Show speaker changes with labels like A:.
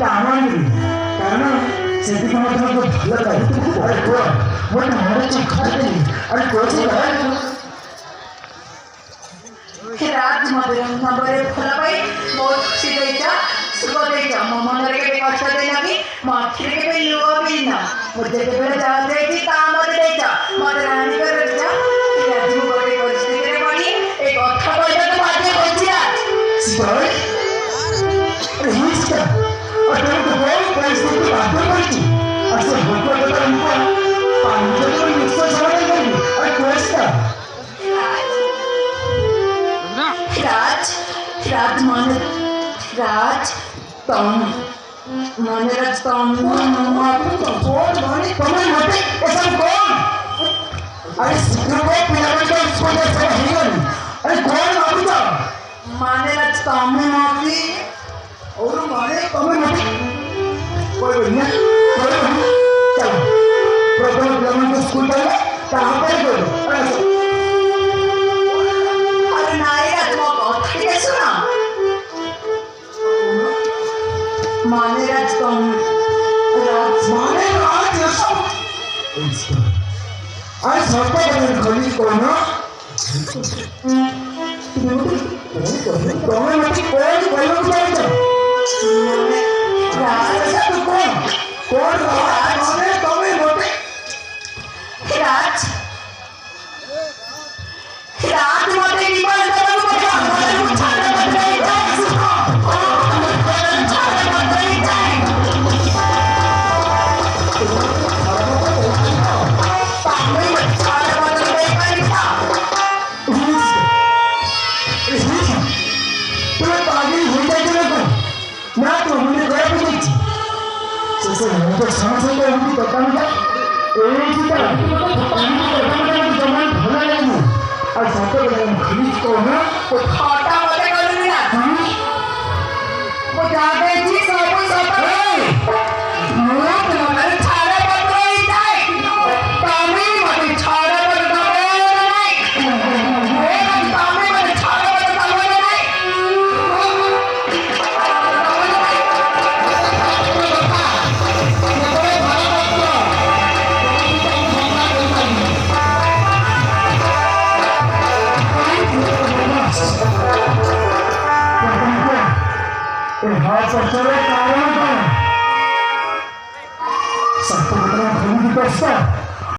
A: କାମନି କାରଣ ସେତିକି ମଧ୍ୟ ଭଲ ପାଏ ଆରେ କୁହ ମୋ ମନରେ ତୁ ଖାଇଦେଲି ଆରେ କହୁଛି
B: रात नंबर फल पाई बहुत खुशी देचा सुख देचा मो मन रे के कष्ट देना कि मो आखिर के पे लुआ भी ना मुझे के बेला जा देची काम मत देचा मत रानी कर देचा कि आज मो बड़े परिस्थिति रे पड़ी एक कथा कहला तो बाध्य होइछिला
A: सिपाही अरे हिस्सा और तुम तो बहुत परिस्थिति बाध्य करती ऐसे भोकला तो हमको पांच को निश्चय समझ गई अरे कोस्ता राज मन राज तुम मन राज तुम कौन माने तुम्हें मते ऐसा कौन अरे सिक्योर पिलाने का स्कूल से हिगन अरे कौन मानी तो माने राज तुम माती और माने तुम्हें मते कोई नहीं चलो प्रोग्राम प्लान को स्कूल पे कहां पे करो अरे नाई राज मो ठीक है सुना माने राज तुम राज माने राज सब अरे सबको बदल खोली कौन तुम्हें मत कोई बोलो तो राज सब कौन राज माने तुम्हें मत राज राज मते की बात करो तो समझ में उनकी बताऊं क्या एक ही तरह उनकी बताऊं जमान भला नहीं और साथ में खरीद को ना वो खाटा मत करूँगी ना वो जाते जी सब मुझे तुम्हारे छाड़े पत्र ही जाए तामी मत छाड़े पत्र दबे नहीं वो तामी मत छाड़े पत्र दबे नहीं कारण सबको खरीद करता